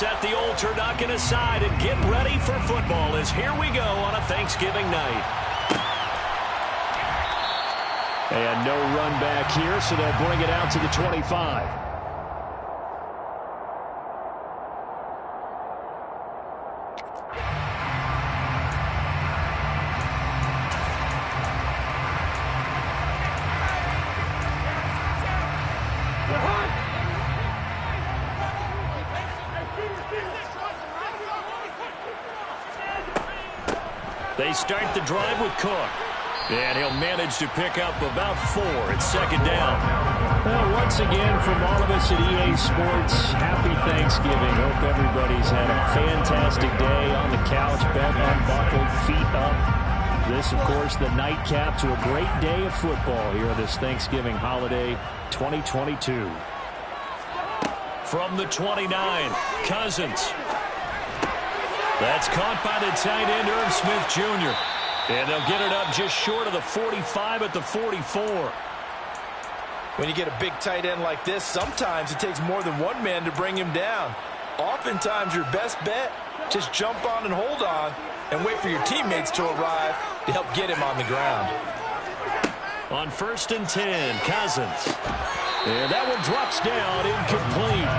set the old turducken aside and get ready for football as here we go on a Thanksgiving night. And no run back here, so they'll bring it out to the 25. They start the drive with Cook. And he'll manage to pick up about 4 at second down. Well, once again, from all of us at EA Sports, happy Thanksgiving. Hope everybody's had a fantastic day on the couch, belt unbuckled, feet up. This, of course, the nightcap to a great day of football here this Thanksgiving holiday 2022. From the 29, Cousins. That's caught by the tight end, Irv Smith Jr. And they'll get it up just short of the 45 at the 44. When you get a big tight end like this, sometimes it takes more than one man to bring him down. Oftentimes, your best bet, just jump on and hold on and wait for your teammates to arrive to help get him on the ground. On 1st and 10, Cousins. And that one drops down, incomplete.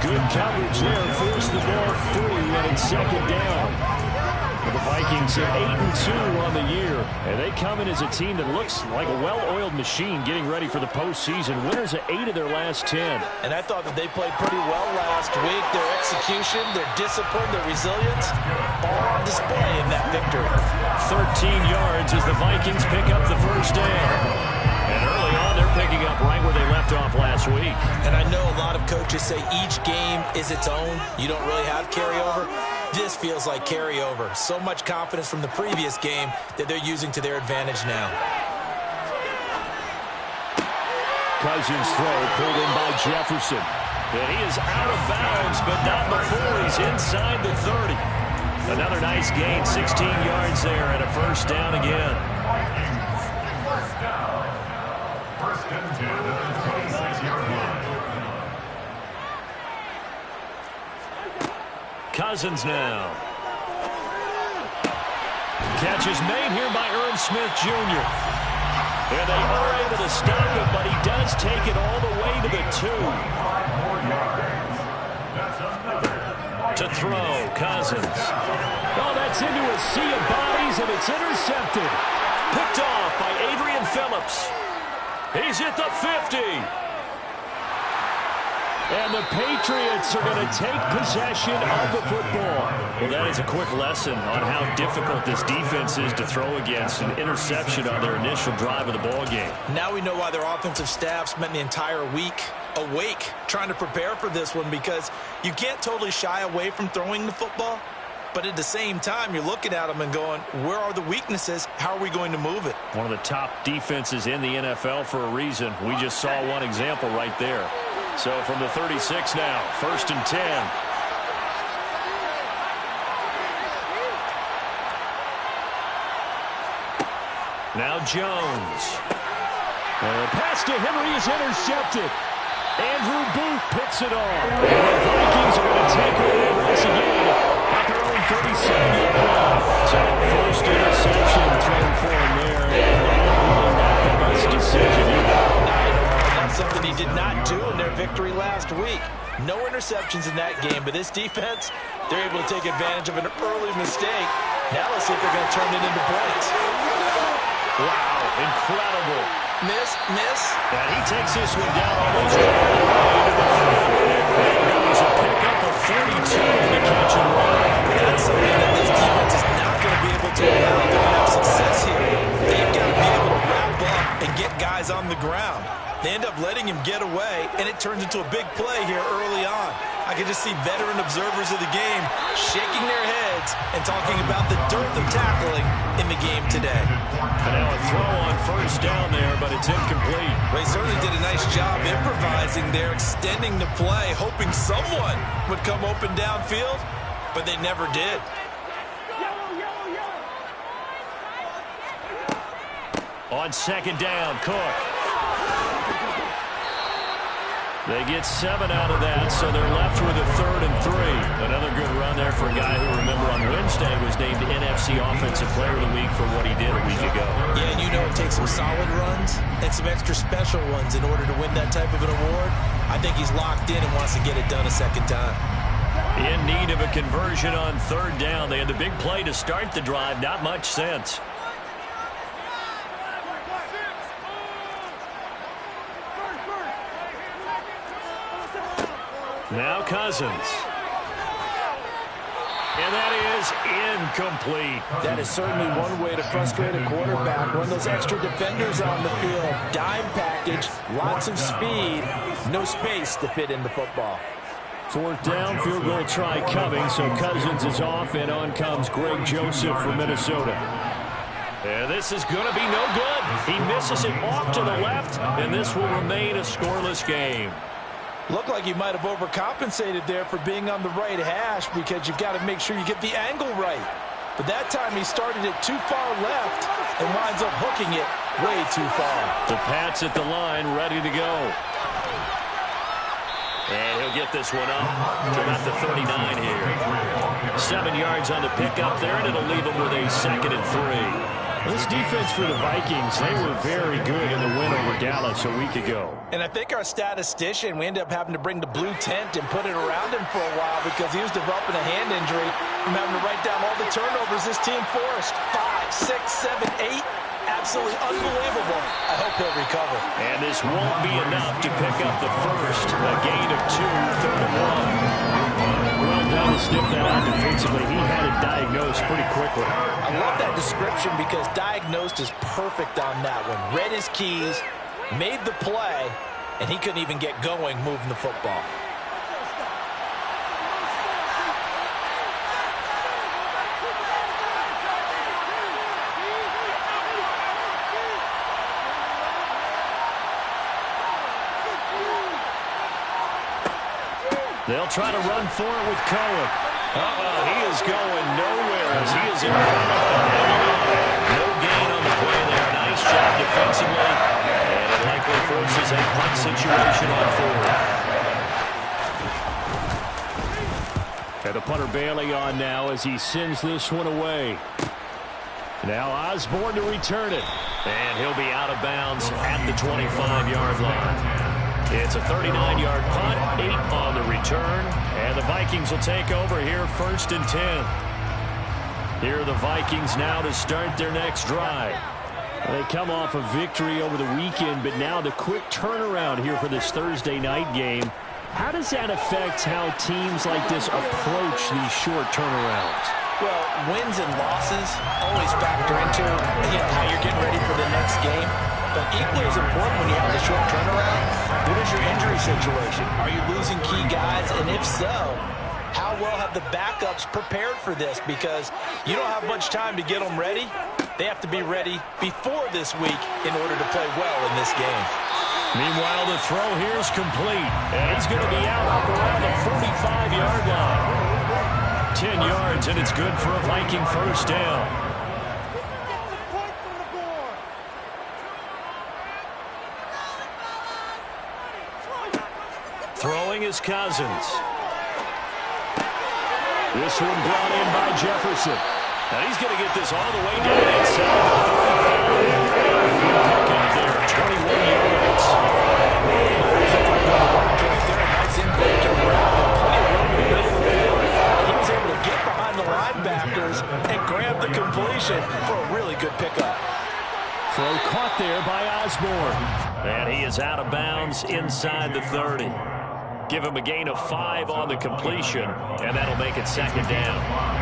Good coverage there, forced the ball free, and it's second down. The Vikings are 8-2 on the year, and they come in as a team that looks like a well-oiled machine getting ready for the postseason. Winners of 8 of their last 10. And I thought that they played pretty well last week. Their execution, their discipline, their resilience, all on display in that victory. 13 yards as the Vikings pick up the first down. And early on, they're picking up right where they left off last week. And I know a lot of coaches say each game is its own. You don't really have carryover. This feels like carryover. So much confidence from the previous game that they're using to their advantage now. Cousins' throw pulled in by Jefferson. And he is out of bounds, but not before he's inside the 30. Another nice gain, 16 yards there, and a first down again. First and 10 at the 26-yard line. Cousins now. Catch is made here by Irv Smith Jr. And they are able to stop him, but he does take it all the way to the 2. To throw, Cousins. Oh, that's into a sea of bodies, and it's intercepted. Picked off by Adrian Phillips. He's at the 50. And the Patriots are going to take possession of the football. Well, that is a quick lesson on how difficult this defense is to throw against. An interception on their initial drive of the ball game. Now we know why their offensive staff spent the entire week awake trying to prepare for this one, because you can't totally shy away from throwing the football. But at the same time, you're looking at them and going, where are the weaknesses? How are we going to move it? One of the top defenses in the NFL for a reason. We just saw one example right there. So from the 36 now, 1st and 10. Now Jones. The pass to Henry is intercepted. Andrew Booth picks it off. And the Vikings are going to take over once again at their own 37-yard line. So first interception thrown for him there. And not the best decision either. That's something he did not do in their victory last week. No interceptions in that game, but this defense, they're able to take advantage of an early mistake. Now let's see if they're going to turn it into points. Wow, incredible. Miss. And he takes this one down almost all the way into the 40. And it was a pickup of 42 in the catch and run. That's something that this defense is not going to be able to allow if they're going to have success here. They've got to be able to wrap up and get guys on the ground. They end up letting him get away, and it turns into a big play here early on. I can just see veteran observers of the game shaking their heads and talking about the dearth of tackling in the game today. And now a throw on first down there, but it's incomplete. They certainly did a nice job improvising there, extending the play, hoping someone would come open downfield, but they never did. On second down, Cook. They get 7 out of that, so they're left with a 3rd and 3. Another good run there for a guy who, remember, on Wednesday was named NFC Offensive Player of the Week for what he did a week ago. Yeah, and you know it takes some solid runs and some extra special ones in order to win that type of an award. I think he's locked in and wants to get it done a second time. In need of a conversion on 3rd down. They had the big play to start the drive. Not much sense. Now Cousins. And that is incomplete. That is certainly one way to frustrate a quarterback. Run those extra defenders on the field. Dime package, lots of speed, no space to fit in the football. 4th down, field goal try coming, so Cousins is off, and on comes Greg Joseph from Minnesota. And this is going to be no good. He misses it off to the left, and this will remain a scoreless game. Looked like he might have overcompensated there for being on the right hash because you've got to make sure you get the angle right. But that time he started it too far left and winds up hooking it way too far. The Pats at the line, ready to go. And he'll get this one up to about the 39 here. 7 yards on the pickup there, and it'll leave him with a 2nd and 3. This defense for the Vikings, they were very good in the win over Dallas a week ago. And I think our statistician, we ended up having to bring the blue tent and put it around him for a while because he was developing a hand injury from having to write down all the turnovers this team forced. 5, 6, 7, 8. Absolutely unbelievable. I hope he'll recover. And this won't be enough to pick up the first. A gain of 2, 3rd and 1. Well done to sniff that out defensively. He had it diagnosed pretty quickly. I love that description because diagnosed is perfect on that one. Read his keys, made the play, and he couldn't even get going moving the football. They'll try to run for it with Cohen. He is going nowhere as he is in front of it. No gain on the play there. Nice job defensively. And it likely forces a punt situation on 4th. And the punter Bailey on now as he sends this one away. Now Osborne to return it. And he'll be out of bounds at the 25-yard line. It's a 39-yard punt, 8 on the return, and the Vikings will take over here 1st and 10. Here are the Vikings now to start their next drive. They come off a victory over the weekend, but now the quick turnaround here for this Thursday night game. How does that affect how teams like this approach these short turnarounds? Well, wins and losses always factor into how you're getting ready for the next game. But equally as important when you have the short turnaround, what is your injury situation? Are you losing key guys? And if so, how well have the backups prepared for this? Because you don't have much time to get them ready. They have to be ready before this week in order to play well in this game. Meanwhile, the throw here is complete. And he's going to be out up around the 45-yard line. 10 yards, and it's good for a Viking 1st down. Throwing is Cousins. This one brought in by Jefferson. And he's going to get this all the way down inside the 35. Pick up there, 21 yards. Nice impact around. He was able to get behind the linebackers and grab the completion for a really good pickup. Throw caught there by Osborne. And he is out of bounds inside the 30. Give him a gain of 5 on the completion, and that'll make it 2nd down.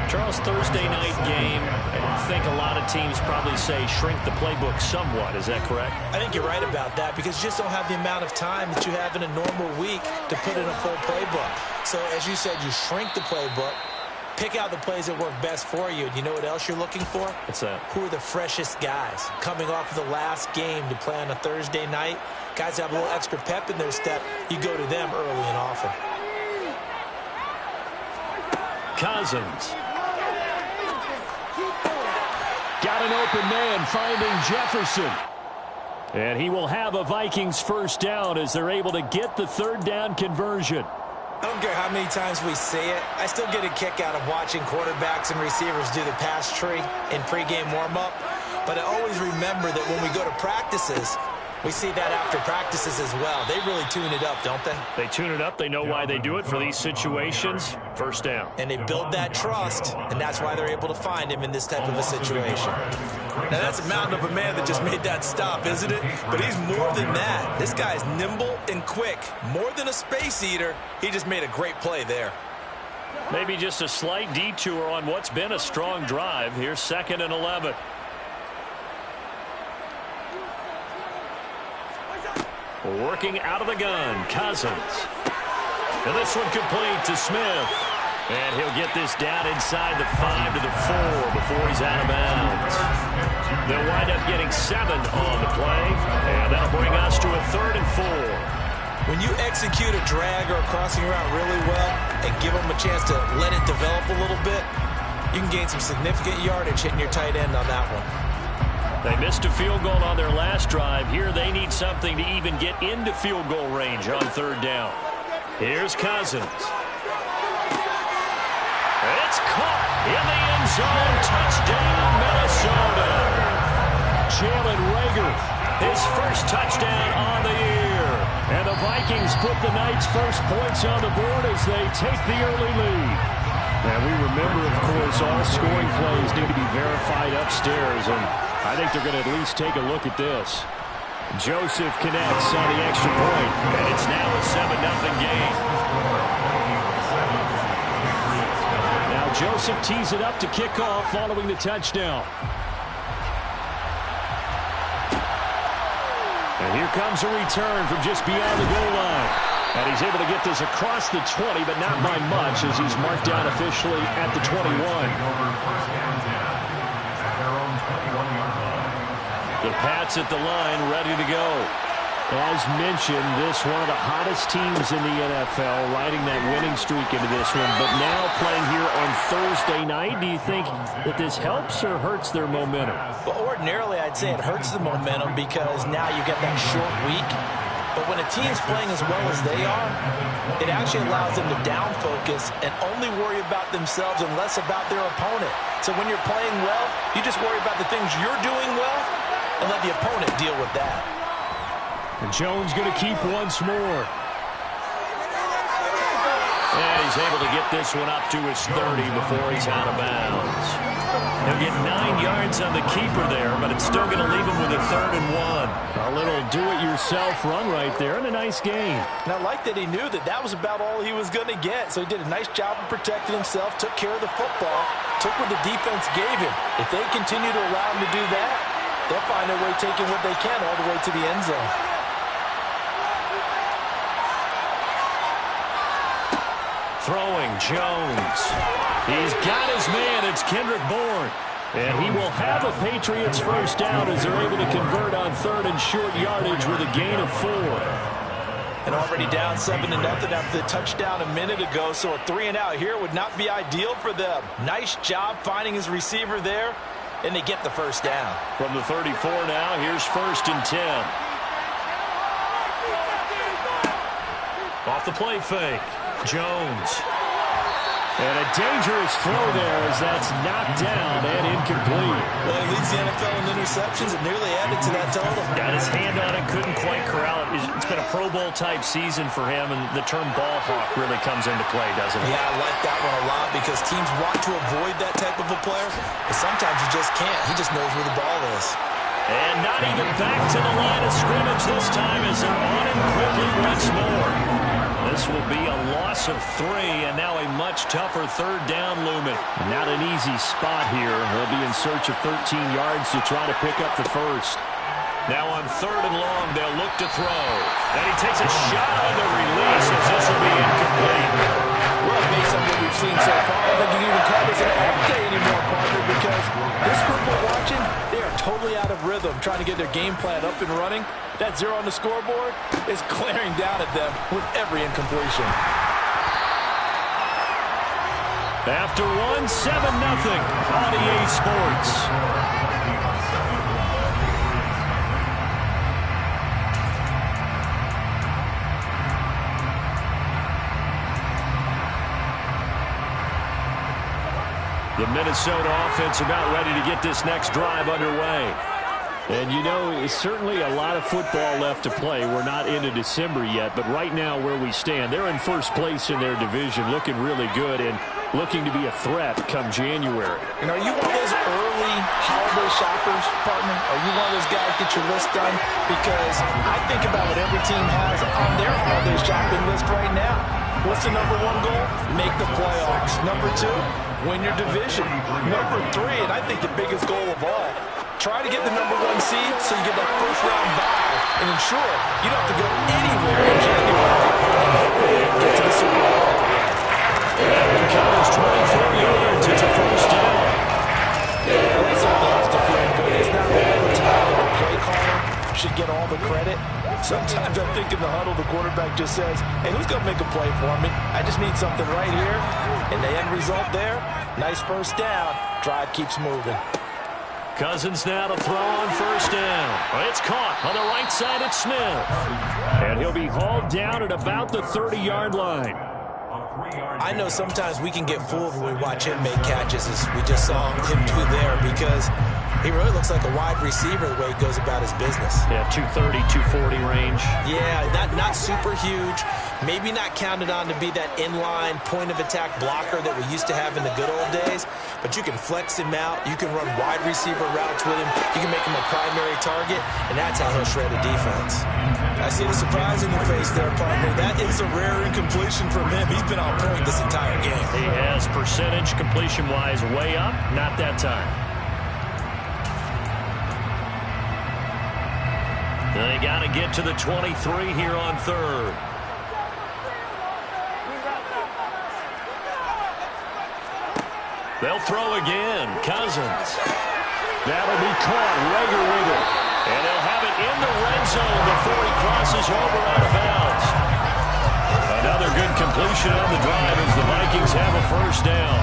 Charles, Thursday night game, I think a lot of teams probably say shrink the playbook somewhat. Is that correct? I think you're right about that because you just don't have the amount of time that you have in a normal week to put in a full playbook. So, as you said, you shrink the playbook, pick out the plays that work best for you. And you know what else you're looking for? What's that? Who are the freshest guys coming off of the last game to play on a Thursday night? Guys have a little extra pep in their step. You go to them early and often. Cousins. Got an open man finding Jefferson. And he will have a Vikings first down as they're able to get the third down conversion. I don't care how many times we say it, I still get a kick out of watching quarterbacks and receivers do the pass tree in pregame warm-up. But I always remember that when we go to practices, we see that after practices as well. They really tune it up, don't they? They tune it up. They know why they do it for these situations. First down. And they build that trust, and that's why they're able to find him in this type of a situation. Now, that's a mountain of a man that just made that stop, isn't it? But he's more than that. This guy's nimble and quick. More than a space eater, he just made a great play there. Maybe just a slight detour on what's been a strong drive. Here's 2nd and 11. Working out of the gun, Cousins. And this one complete to Smith. And he'll get this down inside the 5 to the 4 before he's out of bounds. They'll wind up getting 7 on the play. And that'll bring us to a 3rd and 4. When you execute a drag or a crossing route really well and give them a chance to let it develop a little bit, you can gain some significant yardage hitting your tight end on that one. They missed a field goal on their last drive. Here they need something to even get into field goal range on 3rd down. Here's Cousins. It's caught in the end zone. Touchdown, Minnesota. Jalen Reagor, his first touchdown on the year. And the Vikings put the Knights' first points on the board as they take the early lead. And we remember, of course, all scoring plays need to be verified upstairs. And I think they're going to at least take a look at this. Joseph connects on the extra point, and it's now a 7-0 game. Now Joseph tees it up to kick off following the touchdown. And here comes a return from just beyond the goal line. And he's able to get this across the 20, but not by much as he's marked down officially at the 21. The Pats at the line, ready to go. As mentioned, this one of the hottest teams in the NFL, riding that winning streak into this one, but now playing here on Thursday night. Do you think that this helps or hurts their momentum? Well, ordinarily, I'd say it hurts the momentum because now you get that short week. But when a team's playing as well as they are, it actually allows them to down focus and only worry about themselves and less about their opponent. So when you're playing well, you just worry about the things you're doing well and let the opponent deal with that. And Jones going to keep once more. And he's able to get this one up to his 30 before he's out of bounds. He'll get 9 yards on the keeper there, but it's still going to leave him with a 3rd and 1. A little do-it-yourself run right there and a nice gain. And I like that he knew that that was about all he was going to get. So he did a nice job of protecting himself, took care of the football, took what the defense gave him. If they continue to allow him to do that, they'll find their way taking what they can all the way to the end zone. Throwing, Jones. He's got his man. It's Kendrick Bourne. And he will have a Patriots first down as they're able to convert on 3rd and short yardage with a gain of 4. And already down 7-0 after the touchdown a minute ago, so a 3-and-out here would not be ideal for them. Nice job finding his receiver there, and they get the first down. From the 34 now, here's 1st and 10. Off the play fake. Jones. And a dangerous throw there as that's knocked down and incomplete. Well, he leads the NFL in interceptions and nearly added to that total. Got his hand on it, couldn't quite corral it. It's been a Pro Bowl type season for him, and the term ball hawk really comes into play, doesn't it? Yeah, I like that one a lot because teams want to avoid that type of a player, but sometimes you just can't. He just knows where the ball is. And not even back to the line of scrimmage this time as they're on him quickly once more. This will be a loss of 3, and now a much tougher 3rd down looming. Not an easy spot here. They'll be in search of 13 yards to try to pick up the first. Now on 3rd and long, they'll look to throw. And he takes a shot on the release as this will be incomplete. Well, based on what we've seen so far, I don't think you can even call this an off day anymore, partner, because this group we're watching, they are totally out of rhythm, trying to get their game plan up and running. That 0 on the scoreboard is glaring down at them with every incompletion. After 1, 7-0 on EA Sports. The Minnesota offense about ready to get this next drive underway. And, you know, it's certainly a lot of football left to play. We're not into December yet, but right now where we stand, they're in first place in their division, looking really good and looking to be a threat come January. And are you one of those early holiday shoppers, partner? Are you one of those guys get your list done? Because I think about what every team has on their holiday shopping list right now. What's the number one goal? Make the playoffs. Number two, win your division. Number three, and I think the biggest goal of all, try to get the number one seed so you get that first round bye and ensure you don't have to go anywhere in January and get to the Super Bowl. The count is 24 yards. It's a first down. That's something else to feel good. It's not all the time that the play caller should get all the credit. Sometimes I think in the huddle the quarterback just says, hey, who's going to make a play for me? I just need something right here. And the end result there, nice first down. Drive keeps moving. Cousins now to throw on first down. It's caught on the right side at Smith. And he'll be hauled down at about the 30-yard line. I know sometimes we can get fooled when we watch him make catches, as we just saw him do there, because he really looks like a wide receiver the way he goes about his business. Yeah, 230, 240 range. Yeah, not super huge. Maybe not counted on to be that inline point-of-attack blocker that we used to have in the good old days, but you can flex him out. You can run wide receiver routes with him. You can make him a primary target, and that's how he'll shred a defense. I see the surprise in your face there, partner. That is a rare incompletion from him. He's been on point this entire game. He has percentage completion-wise way up. Not that time. They got to get to the 23 here on third. They'll throw again. Cousins. That'll be caught. Rager with it. And they'll have it in the red zone before he crosses over out of bounds. Another good completion on the drive as the Vikings have a first down.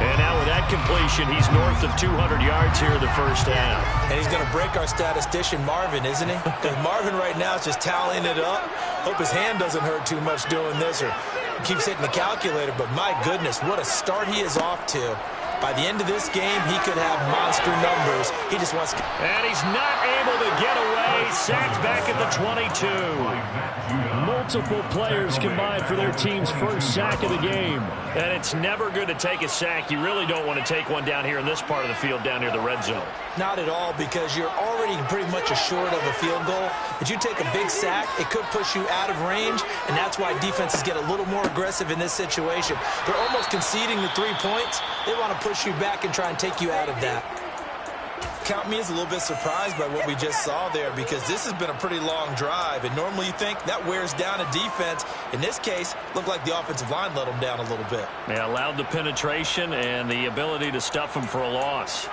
And now with that completion, he's north of 200 yards here in the first half. And he's going to break our statistician, Marvin, isn't he? Because Marvin right now is just tallying it up. Hope his hand doesn't hurt too much doing this or keeps hitting the calculator. But my goodness, what a start he is off to. By the end of this game, he could have monster numbers. He just wants to... And he's not able to get away. Sacked back at the 22. Multiple players combined for their team's first sack of the game. And it's never good to take a sack. You really don't want to take one down here in this part of the field, down near the red zone. Not at all, because you're already pretty much assured of a field goal. If you take a big sack, it could push you out of range, and that's why defenses get a little more aggressive in this situation. They're almost conceding the 3 points. They want to push you back and try and take you out of that. Count me as a little bit surprised by what we just saw there, because this has been a pretty long drive, and normally you think that wears down a defense. In this case, looked like the offensive line let them down a little bit. They allowed the penetration and the ability to stuff them for a loss.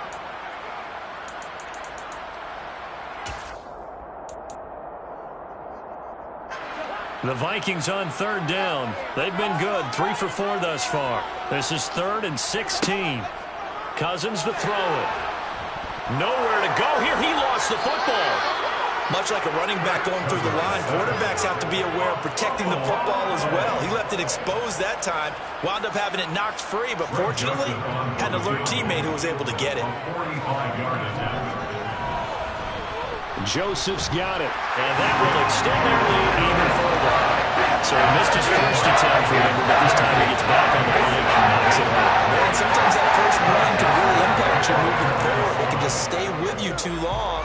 The Vikings on third down. They've been good, 3 for 4 thus far. This is 3rd and 16. Cousins to throw it. Nowhere to go here. He lost the football. Much like a running back going through the line, quarterbacks have to be aware of protecting the football as well. He left it exposed that time, wound up having it knocked free, but fortunately, had an alert teammate who was able to get it. Joseph's got it, and that will extend their lead even further. So he missed his first attempt, remember, but this time he gets back on the play and knocks it home. Man, sometimes that first run can really impact you moving forward. It can just stay with you too long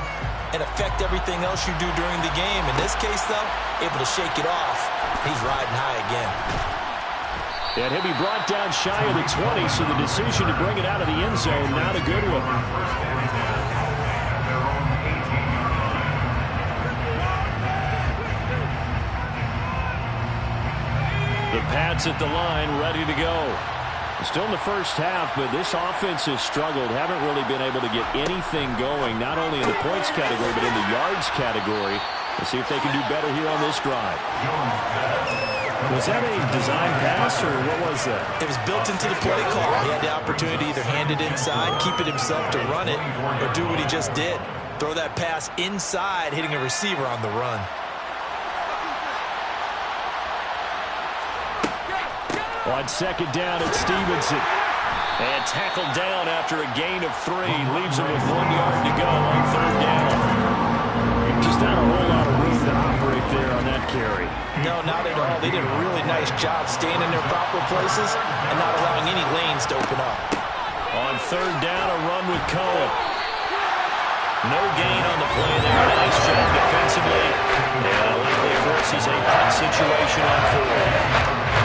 and affect everything else you do during the game. In this case, though, able to shake it off. He's riding high again. And he'll be brought down shy of the 20, so the decision to bring it out of the end zone, not a good one. The Pats at the line, ready to go. Still in the first half, but this offense has struggled. Haven't really been able to get anything going, not only in the points category, but in the yards category. Let's see if they can do better here on this drive. Was that a design pass, or what was that? It was built into the play call. He had the opportunity to either hand it inside, keep it himself to run it, or do what he just did. Throw that pass inside, hitting a receiver on the run. On second down, it's Stevenson. And tackled down after a gain of 3. Leaves him with 1 yard to go on 3rd down. Just not a whole lot of room to operate there on that carry. No, not at all. They did a really nice job staying in their proper places and not allowing any lanes to open up. On 3rd down, a run with Cohen. No gain on the play there. Nice job defensively. And likely forces a punt situation on 4th.